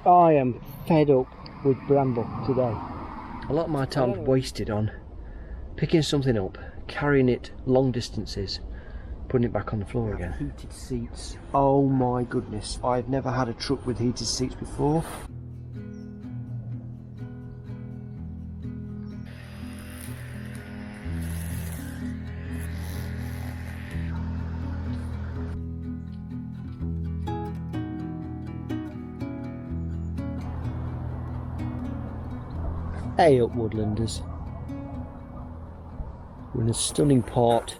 I am fed up with bramble today. A lot of my time's wasted on picking something up, carrying it long distances, putting it back on the floor again. Heated seats. Oh my goodness, I've never had a truck with heated seats before. Ayup Woodlanders. We're in a stunning part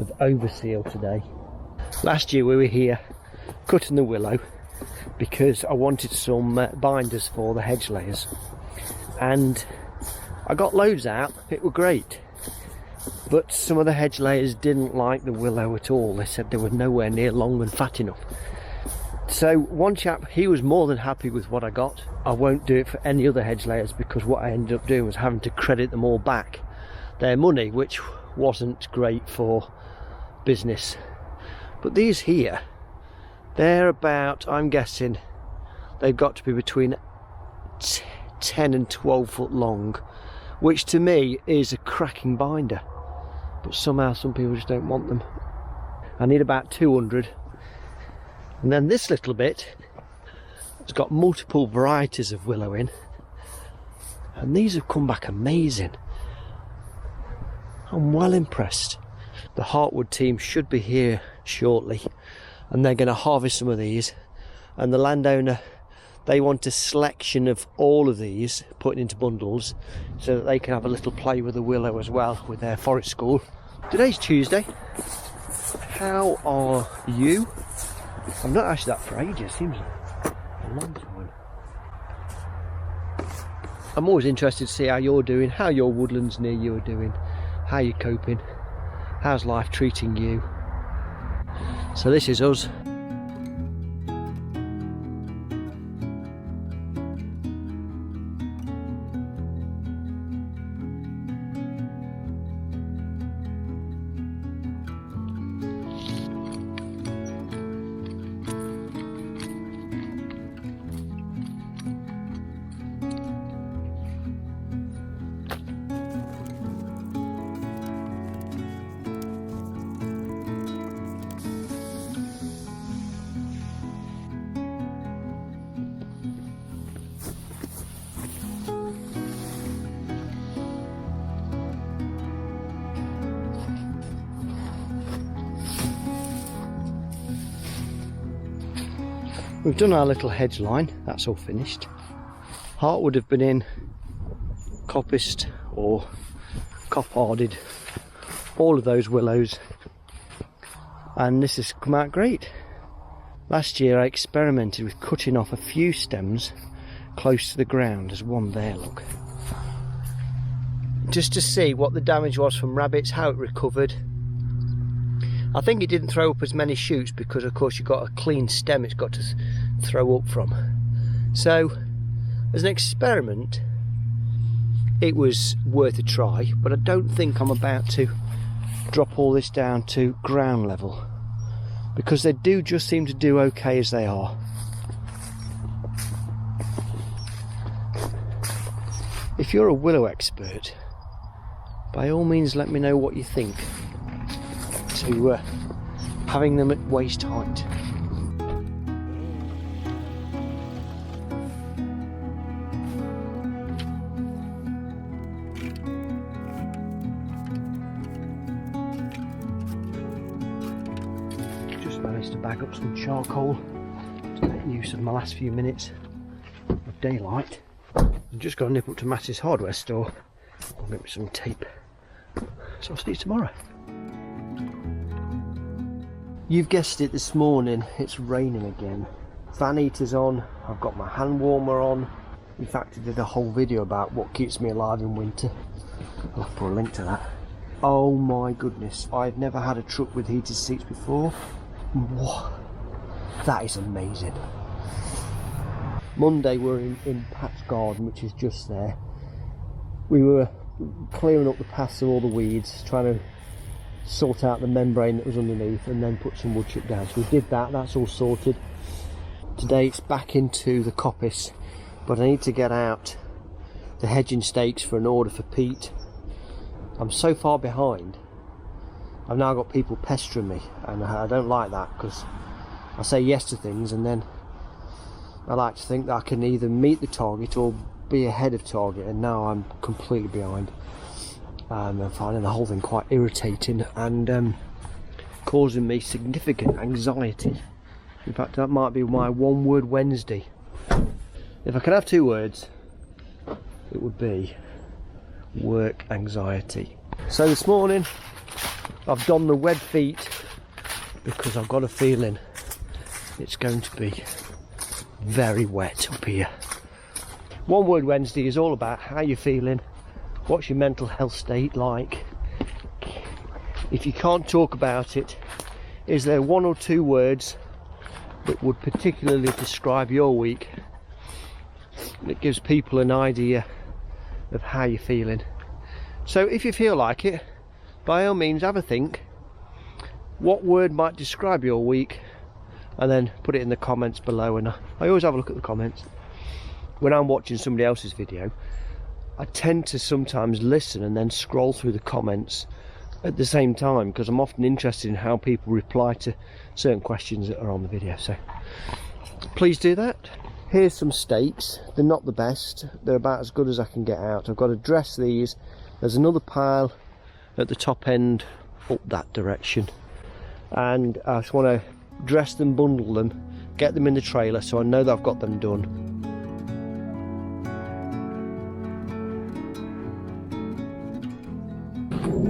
of Overseal today. Last year we were here cutting the willow because I wanted some binders for the hedge layers, and I got loads out. It were great, but some of the hedge layers didn't like the willow at all. They said they were nowhere near long and fat enough. So one chap, he was more than happy with what I got. I won't do it for any other hedge layers because what I ended up doing was having to credit them all back their money, which wasn't great for business. But these here, they're about, I'm guessing they've got to be between 10 and 12 foot long, which to me is a cracking binder, but somehow some people just don't want them. I need about 200. And then this little bit has got multiple varieties of willow in, and these have come back amazing. I'm well impressed. The Heartwood team should be here shortly, and they're going to harvest some of these, and the landowner, they want a selection of all of these put into bundles so that they can have a little play with the willow as well with their forest school. Today's Tuesday. How are you? I've not asked that for ages, seems a long time. I'm always interested to see how you're doing, how your woodlands near you are doing, how you're coping, how's life treating you. So this is us. We've done our little hedge line, that's all finished. Heartwood have been in, coppiced or copparded all of those willows, and this has come out great. Last year I experimented with cutting off a few stems close to the ground. There's one there, look. Just to see what the damage was from rabbits, how it recovered. I think it didn't throw up as many shoots because of course you've got a clean stem it's got to throw up from. So as an experiment it was worth a try, but I don't think I'm about to drop all this down to ground level because they do just seem to do okay as they are. If you're a willow expert, by all means let me know what you think to having them at waist height. Just managed to bag up some charcoal to make use of my last few minutes of daylight. I've just got to nip up to Mass's hardware store and get me some tape. So I'll see you tomorrow. You've guessed it, this morning it's raining again. Fan heater's on, I've got my hand warmer on. In fact I did a whole video about what keeps me alive in winter. I'll put a link to that. Oh my goodness, I've never had a truck with heated seats before. Whoa, that is amazing. Monday we're in Pat's garden, which is just there. We were clearing up the paths of all the weeds, trying to sort out the membrane that was underneath and then put some wood chip down. So we did that, that's all sorted. Today it's back into the coppice, but I need to get out the hedging stakes for an order for peat. I'm so far behind. I've now got people pestering me, and I don't like that, because I say yes to things and then I like to think that I can either meet the target or be ahead of target, and now I'm completely behind. I'm finding the whole thing quite irritating and causing me significant anxiety. In fact, that might be my one word Wednesday. If I could have two words, it would be work anxiety. So this morning I've donned the wet feet because I've got a feeling it's going to be very wet up here. One Word Wednesday is all about how you're feeling, what's your mental health state like. If you can't talk about it, is there one or two words that would particularly describe your week? It gives people an idea of how you're feeling. So if you feel like it, by all means have a think. What word might describe your week? And then put it in the comments below. And I always have a look at the comments. When I'm watching somebody else's video, I tend to sometimes listen and then scroll through the comments at the same time, because I'm often interested in how people reply to certain questions that are on the video. So please do that. Here's some stakes. They're not the best, they're about as good as I can get out. I've got to dress these. There's another pile at the top end up that direction, and I just want to dress them, bundle them, get them in the trailer so I know that I've got them done.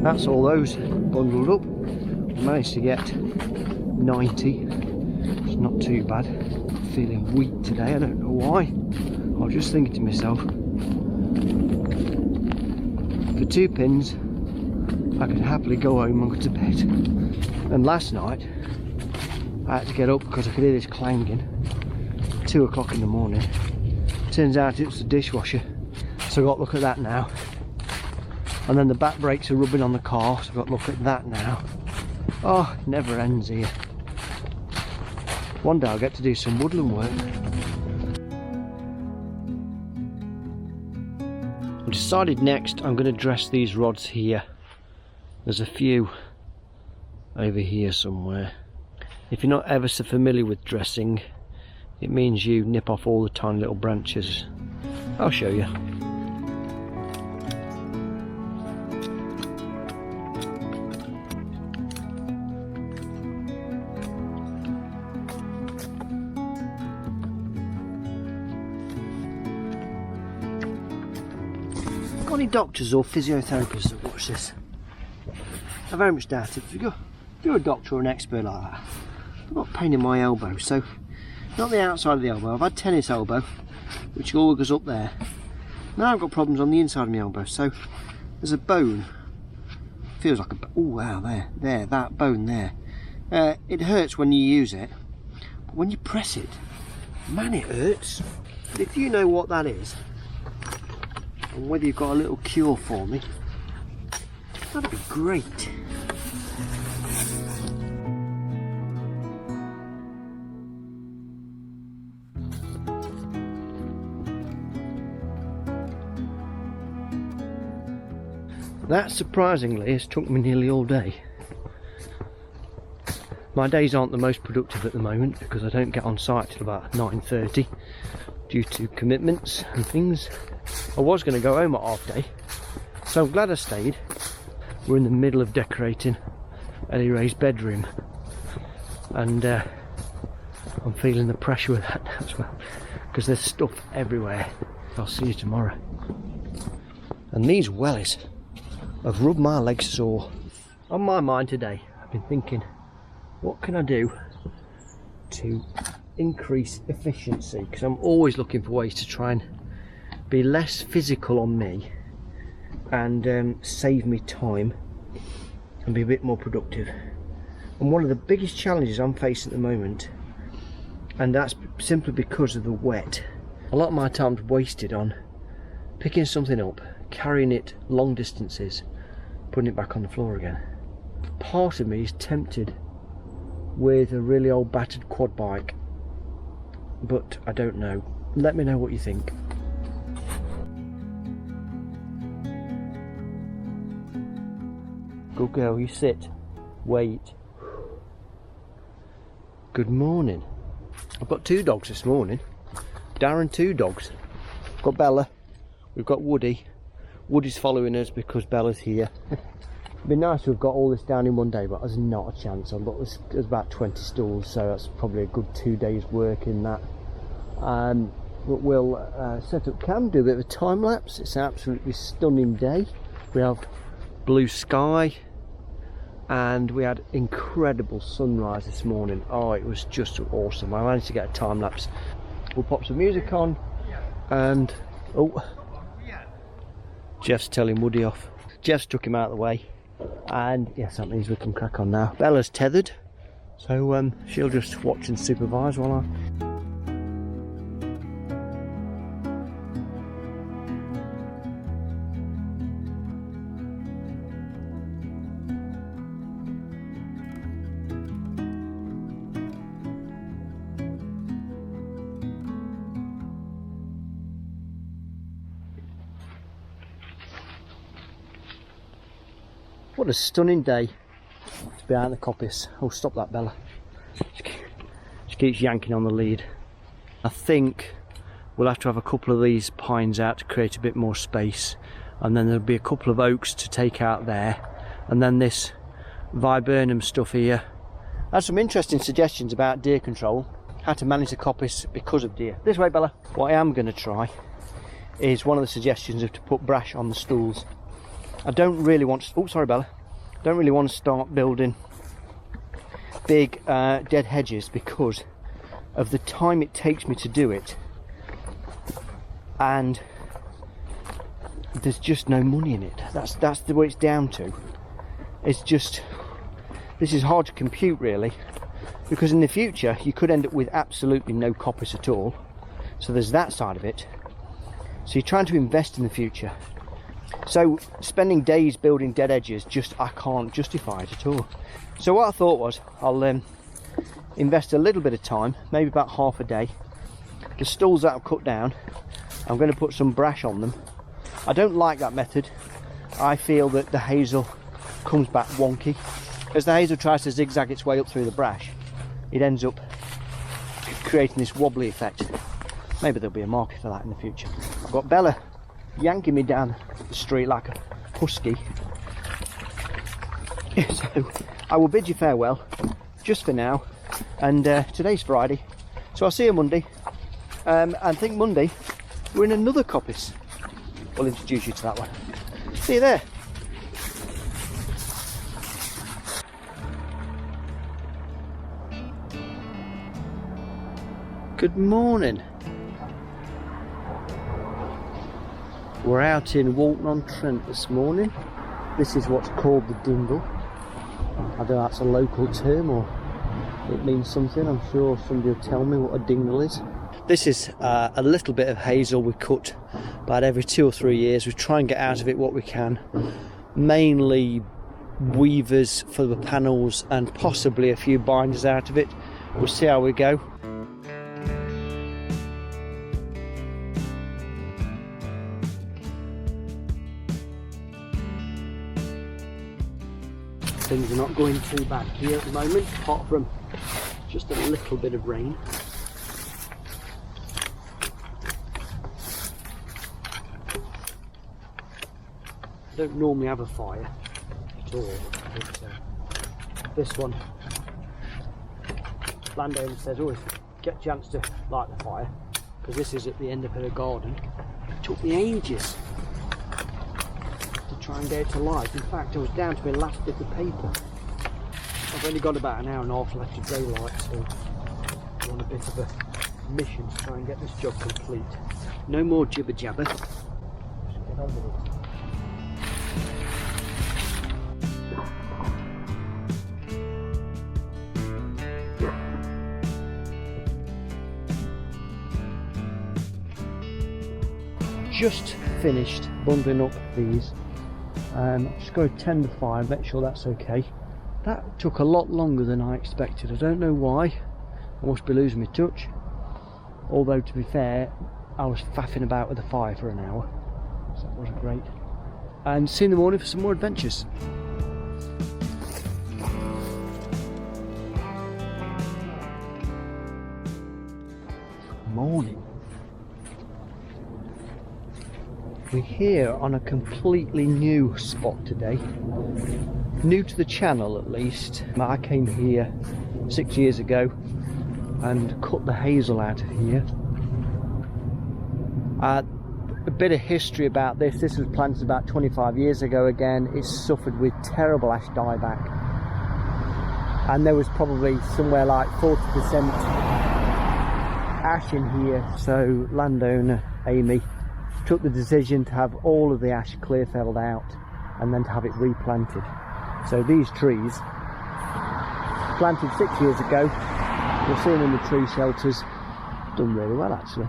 That's all those bundled up. I managed to get 90. It's not too bad. I'm feeling weak today, I don't know why. I was just thinking to myself, for 2 pins I could happily go home and go to bed. And last night I had to get up because I could hear this clanging. 2 o'clock in the morning. Turns out it was the dishwasher, so I've got to look at that now. And then the back brakes are rubbing on the car, so I've got to look at that now. Oh, it never ends here. One day I'll get to do some woodland work. I've decided next I'm going to dress these rods here. There's a few over here somewhere. If you're not ever so familiar with dressing, it means you nip off all the tiny little branches. I'll show you. Got any doctors or physiotherapists that watch this? I very much doubt it. If you're a doctor or an expert like that, I've got pain in my elbow, so not the outside of the elbow. I've had tennis elbow, which all goes up there. Now I've got problems on the inside of my elbow, so there's a bone. Feels like a oh wow, there, that bone there. It hurts when you use it, but when you press it, man, it hurts. But if you know what that is, and whether you've got a little cure for me, that'd be great. That surprisingly has took me nearly all day. My days aren't the most productive at the moment because I don't get on site till about 9:30 due to commitments and things. I was going to go home at half day, so I'm glad I stayed. We're in the middle of decorating Ellie Ray's bedroom, and I'm feeling the pressure of that now as well, because there's stuff everywhere. I'll see you tomorrow. And these wellies have rubbed my legs sore. On my mind today, I've been thinking, what can I do to increase efficiency? Because I'm always looking for ways to try and be less physical on me and save me time and be a bit more productive. And one of the biggest challenges I'm facing at the moment, and that's simply because of the wet, a lot of my time's wasted on picking something up, carrying it long distances, putting it back on the floor again. Part of me is tempted with a really old battered quad bike but I don't know. Let me know what you think. Good girl, you sit. Wait. Good morning. I've got 2 dogs this morning. Darren, 2 dogs. I've got Bella. We've got Woody. Woody's following us because Bella's here. It'd be nice to have got all this down in one day, but there's not a chance. I've got this, there's about 20 stalls, so that's probably a good 2 days work in that. But we'll set up camp, do a bit of a time lapse. It's an absolutely stunning day. We have blue sky and we had incredible sunrise this morning. Oh, it was just awesome. I managed to get a time lapse. We'll pop some music on and oh, Jeff's telling Woody off. Jeff's took him out of the way, and yes, that means we can crack on now. Bella's tethered, so she'll just watch and supervise while I... What a stunning day to be out in the coppice. Oh, stop that, Bella. She keeps yanking on the lead. I think we'll have to have a couple of these pines out to create a bit more space, and then there'll be a couple of oaks to take out there, and then this viburnum stuff here. I had some interesting suggestions about deer control, how to manage the coppice because of deer. This way, Bella. What I am going to try is one of the suggestions of to put brash on the stools. I don't really want to, oh sorry Bella, don't really want to start building big dead hedges because of the time it takes me to do it, and there's just no money in it. That's the way it's down to. It's just, this is hard to compute really, because in the future you could end up with absolutely no coppice at all. So there's that side of it. So you're trying to invest in the future. So spending days building dead edges, I can't justify it at all. So what I thought was, I'll invest a little bit of time, maybe about half a day. The stalls that I've cut down, I'm going to put some brash on them. I don't like that method. I feel that the hazel comes back wonky. As the hazel tries to zigzag its way up through the brash, it ends up creating this wobbly effect. Maybe there'll be a market for that in the future. I've got Bella yanking me down the street like a husky. So I will bid you farewell just for now, and today's Friday, so I'll see you Monday, and I think Monday we're in another coppice. We'll introduce you to that one. See you there. Good morning. We're out in Walton-on-Trent this morning. This is what's called the Dingle. I don't know if that's a local term or it means something. I'm sure somebody will tell me what a dingle is. This is a little bit of hazel we cut about every 2 or 3 years. We try and get out of it what we can. Mainly weavers for the panels and possibly a few binders out of it. We'll see how we go. Things are not going too bad here at the moment, apart from just a little bit of rain. I don't normally have a fire at all, but this one, landowner says always get a chance to light the fire, because this is at the end of her garden. It took me ages to try and get it to light. In fact, I was down to my last bit of paper. I've only got about an hour and a half left of daylight, so I'm on a bit of a mission to try and get this job complete. No more jibber jabber. Just get on with it. Just finished bundling up these. Just got to tend the fire, make sure that's okay. That took a lot longer than I expected. I don't know why. I must be losing my touch. Although to be fair, I was faffing about with the fire for an hour, so that wasn't great. And see you in the morning for some more adventures. Morning. We're here on a completely new spot today. New to the channel at least. I came here 6 years ago and cut the hazel out of here. A bit of history about this. This was planted about 25 years ago again. It's suffered with terrible ash dieback. And there was probably somewhere like 40% ash in here. So landowner Amy took the decision to have all of the ash clear felled out and then to have it replanted. So these trees, planted 6 years ago, you'll see them in the tree shelters, done really well actually.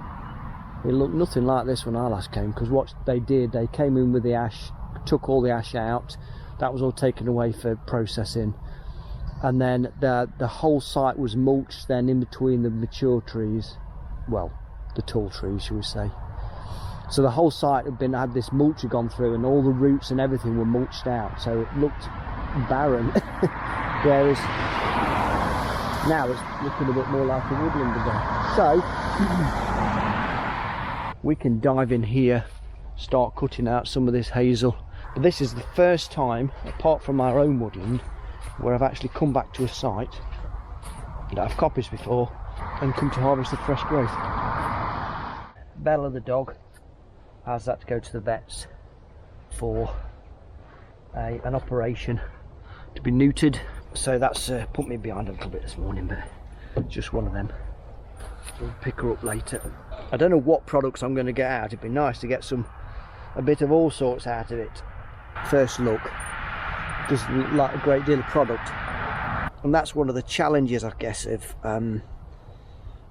It looked nothing like this when I last came, because what they did, they came in with the ash, took all the ash out, that was all taken away for processing, and then the whole site was mulched then in between the mature trees, well, the tall trees shall we say. So the whole site had this mulch had gone through, and all the roots and everything were mulched out, so it looked barren. Whereas now it's looking a bit more like a woodland again. So we can dive in here, start cutting out some of this hazel. But this is the first time, apart from our own woodland, where I've actually come back to a site that I've coppiced before and come to harvest the fresh growth. Bella the dog has had to go to the vets for an operation to be neutered, so that's put me behind a little bit this morning, but just one of them. We'll pick her up later. I don't know what products I'm going to get out. It'd be nice to get a bit of all sorts out of it. First look, doesn't look like a great deal of product, and that's one of the challenges, I guess, of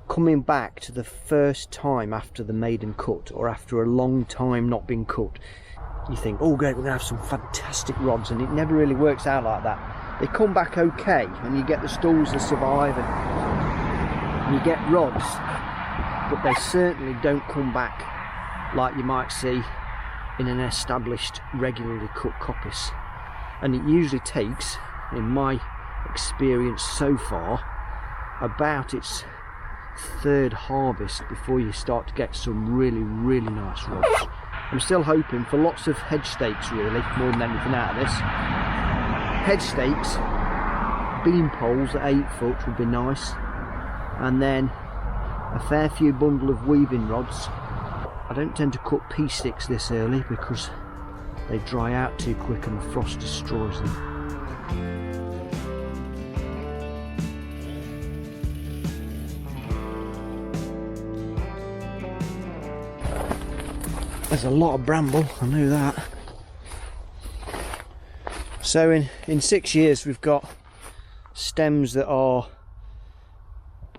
coming back to the first time after the maiden cut, or after a long time not being cut. You think, oh great, we're going to have some fantastic rods, and it never really works out like that. They come back okay, and you get the stalls that survive, and you get rods, but they certainly don't come back like you might see in an established, regularly cut coppice. And it usually takes, in my experience so far, about its third harvest before you start to get some really nice rods. I'm still hoping for lots of hedge stakes, really, more than anything out of this. Hedge stakes, beam poles at 8 foot would be nice, and then a fair few bundle of weaving rods. I don't tend to cut pea sticks this early because they dry out too quick and the frost destroys them. There's a lot of bramble, I know that. So in 6 years we've got stems that are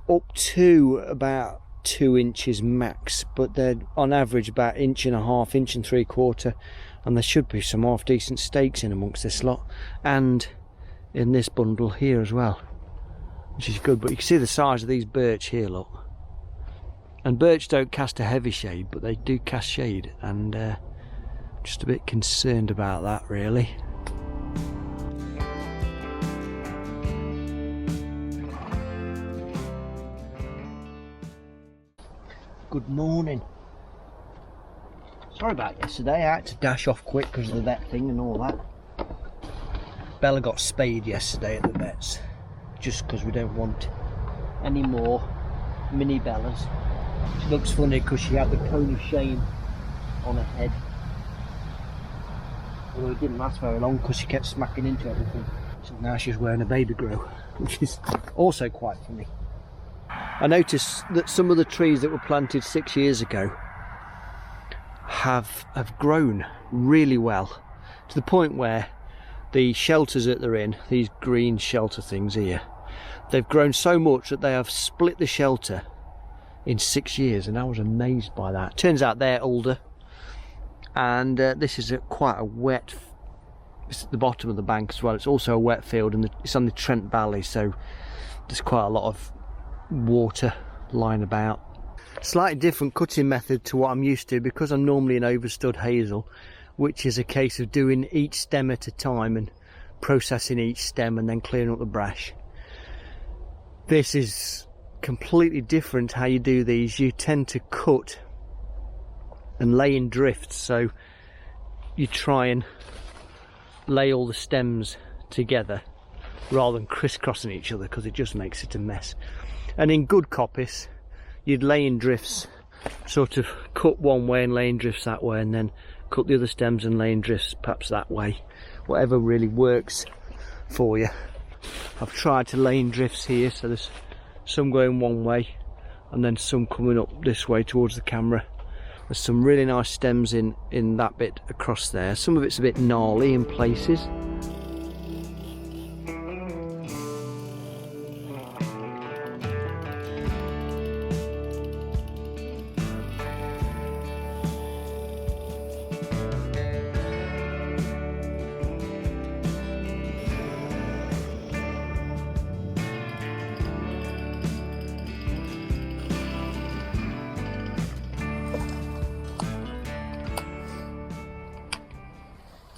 up to about 2 inches max, but they're on average about 1.5 inches, 1.75 inches, and there should be some half decent stakes in amongst this lot, and in this bundle here as well, which is good. But you can see the size of these birch here, look. And birch don't cast a heavy shade, but they do cast shade, and just a bit concerned about that, really. Good morning. Sorry about yesterday, I had to dash off quick because of the vet thing and all that. Bella got spayed yesterday at the vet's, just because we don't want any more mini Bellas. She looks funny because she had the cone of shame on her head. Although it didn't last very long because she kept smacking into everything. So now she's wearing a baby grow, which is also quite funny. I noticed that some of the trees that were planted 6 years ago have grown really well, to the point where the shelters that they're in, these green shelter things here, they've grown so much that they have split the shelter in 6 years, and I was amazed by that. Turns out they're older, and this is quite a wet, it's at the bottom of the bank as well. It's also a wet field, and it's on the Trent Valley, so there's quite a lot of water lying about. Slightly different cutting method to what I'm used to, because I'm normally an overstud hazel, which is a case of doing each stem at a time and processing each stem and then clearing up the brash. This is completely different how you do these. You tend to cut and lay in drifts, so you try and lay all the stems together rather than crisscrossing each other, because it just makes it a mess. And in good coppice, you'd lay in drifts, sort of cut one way and lay in drifts that way, and then cut the other stems and lay in drifts perhaps that way, whatever really works for you. I've tried to lay in drifts here, so there's some going one way and then some coming up this way towards the camera. There's some really nice stems in that bit across there. Some of it's a bit gnarly in places.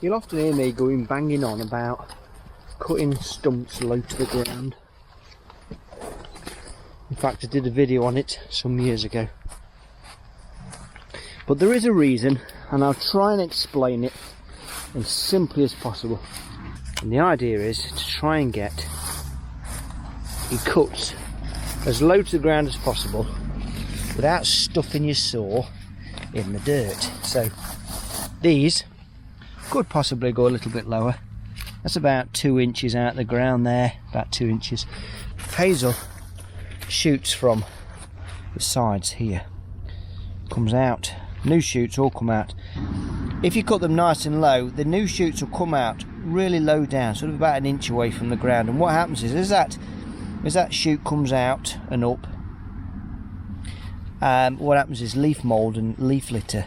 You'll often hear me banging on about cutting stumps low to the ground. In fact, I did a video on it some years ago. But there is a reason, and I'll try and explain it as simply as possible. And the idea is to try and get your cuts as low to the ground as possible without stuffing your saw in the dirt. So these could possibly go a little bit lower. That's about 2 inches out of the ground there, about 2 inches. Hazel shoots from the sides here, comes out. New shoots all come out. If you cut them nice and low, the new shoots will come out really low down, sort of about 1 inch away from the ground. And what happens is, as that shoot comes out and up, what happens is leaf mould and leaf litter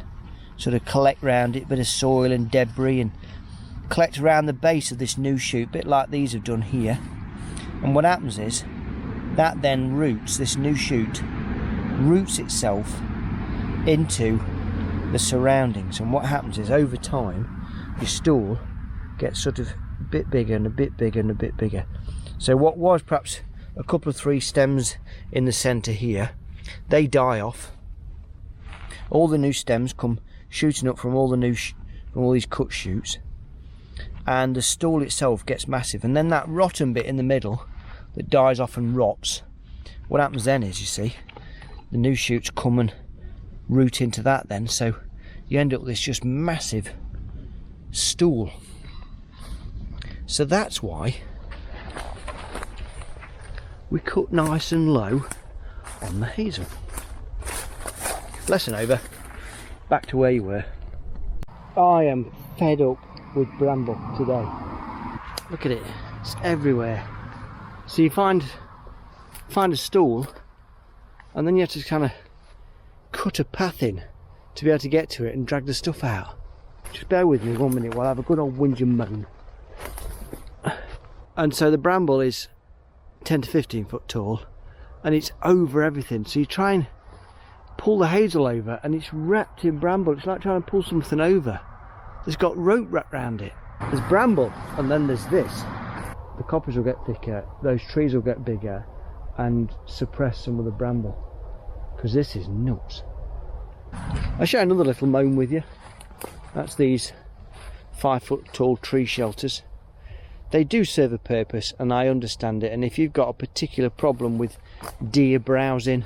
sort of collect round it, bit of soil and debris, and collect around the base of this new shoot, a bit like these have done here. And what happens is that then roots, this new shoot roots itself into the surroundings, and what happens is over time your stool gets sort of a bit bigger and a bit bigger and a bit bigger. So what was perhaps a couple of 3 stems in the centre here, they die off. All the new stems come shooting up from all these cut shoots, and the stool itself gets massive. And then that rotten bit in the middle that dies off and rots, what happens then is, you see, the new shoots come and root into that then, so you end up with this just massive stool. So that's why we cut nice and low on the hazel. Lesson over. Back to where you were. I am fed up with bramble today. Look at it, it's everywhere. So you find a stool, and then you have to kind of cut a path in to be able to get to it and drag the stuff out. Just bear with me 1 minute while I have a good old whinge and moan. And so the bramble is 10 to 15 foot tall, and it's over everything. So you try and pull the hazel over and it's wrapped in bramble. It's like trying to pull something over. It's got rope wrapped around it. There's bramble, and then there's this. The coppice will get thicker, those trees will get bigger and suppress some of the bramble, because this is nuts. I'll share another little moan with you. That's these 5 foot tall tree shelters. They do serve a purpose, and I understand it. And if you've got a particular problem with deer browsing,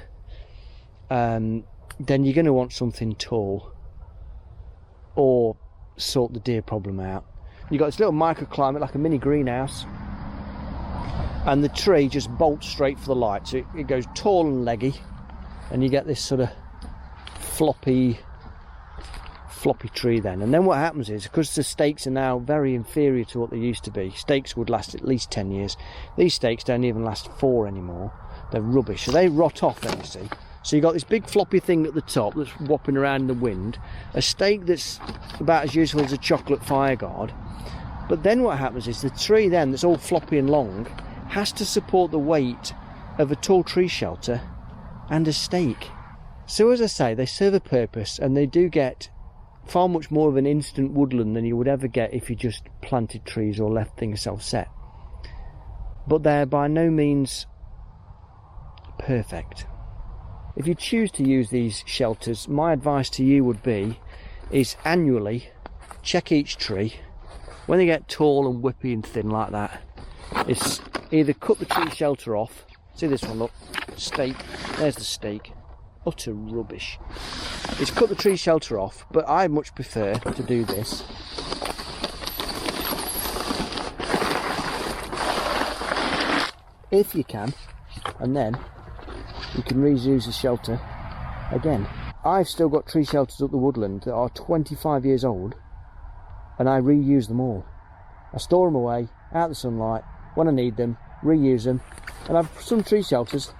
then you're going to want something tall, or sort the deer problem out. You've got this little microclimate, like a mini greenhouse, and the tree just bolts straight for the light, so it goes tall and leggy, and you get this sort of floppy tree then. And then what happens is, because the stakes are now very inferior to what they used to be, stakes would last at least 10 years. These stakes don't even last 4 anymore. They're rubbish, so they rot off then, you see. So you've got this big floppy thing at the top that's whopping around in the wind, a stake that's about as useful as a chocolate fireguard. But then what happens is the tree then, that's all floppy and long, has to support the weight of a tall tree shelter and a stake. So as I say, they serve a purpose, and they do get far much more of an instant woodland than you would ever get if you just planted trees or left things self-set. But they're by no means perfect. If you choose to use these shelters, my advice to you would be is annually check each tree. When they get tall and whippy and thin like that, it's either cut the tree shelter off. See this one, look, stake, there's the stake, utter rubbish. It's cut the tree shelter off, but I much prefer to do this. If you can, and then you can reuse the shelter again. I've still got tree shelters up the woodland that are 25 years old, and I reuse them all. I store them away, out the sunlight, when I need them, reuse them, and I've some tree shelters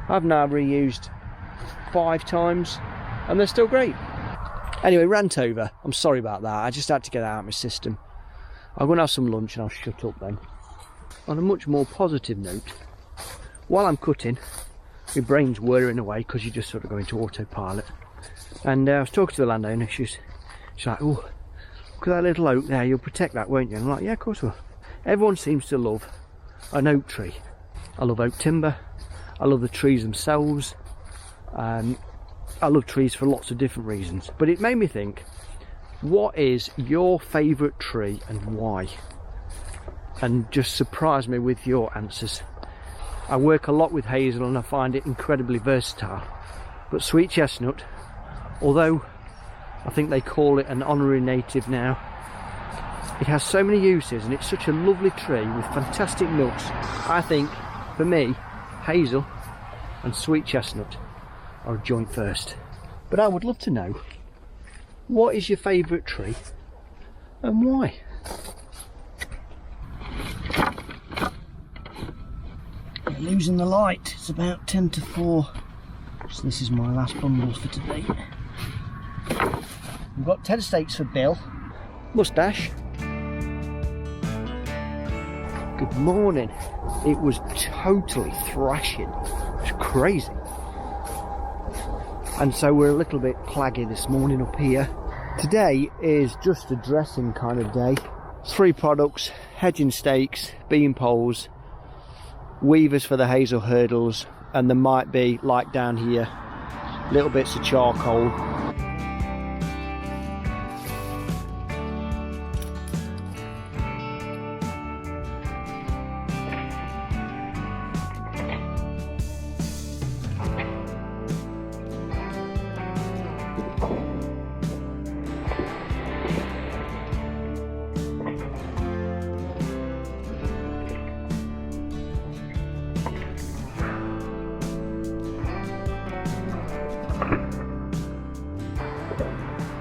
I've now reused 5 times, and they're still great. Anyway, rant over. I'm sorry about that. I just had to get that out of my system. I'm going to have some lunch and I'll shut up then. On a much more positive note, while I'm cutting, my brain's whirring away because you just sort of go into autopilot. And I was talking to the landowner. She's like, oh, look at that little oak there. You'll protect that, won't you? And I'm like, yeah, of course I will. Everyone seems to love an oak tree. I love oak timber. I love the trees themselves. I love trees for lots of different reasons. But it made me think, what is your favourite tree and why? And just surprise me with your answers. I work a lot with hazel and I find it incredibly versatile. But sweet chestnut, although I think they call it an honorary native now, it has so many uses and it's such a lovely tree with fantastic nuts. I think, for me, hazel and sweet chestnut are a joint first. But I would love to know, what is your favourite tree and why? I'm losing the light. It's about 10 to 4. So this is my last bundle for today. We've got 10 steaks for Bill. Moustache. Good morning. It was totally thrashing. It was crazy. And so we're a little bit plaggy this morning up here. Today is just a dressing kind of day. 3 products: hedging stakes, beam poles, weavers for the hazel hurdles, and there might be, like down here, little bits of charcoal.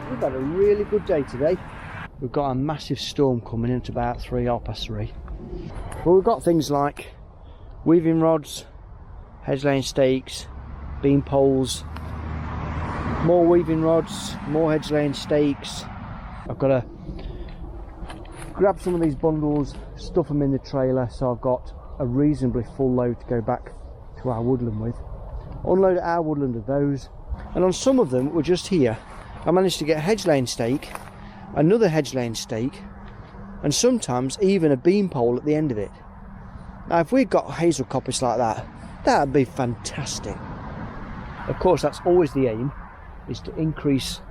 We've had a really good day today. We've got a massive storm coming in at about 3:30. Well, we've got things like weaving rods, hedge laying stakes, beam poles, more weaving rods, more hedge laying stakes. I've got to grab some of these bundles, stuff them in the trailer, so I've got a reasonably full load to go back to our woodland with. Unload our woodland of those, and on some of them, we're just here. I managed to get a hedge laying stake, another hedge laying stake, and sometimes even a beam pole at the end of it. Now if we'd got Hazel Coppice like that, that'd be fantastic. Of course, that's always the aim, is to increase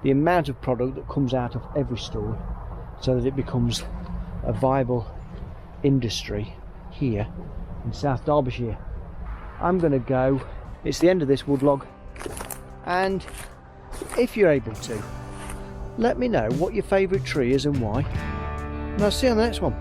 the amount of product that comes out of every stall so that it becomes a viable industry here in South Derbyshire. I'm going to go, it's the end of this woodlog, and if you're able to, let me know what your favourite tree is and why, and I'll see you on the next one.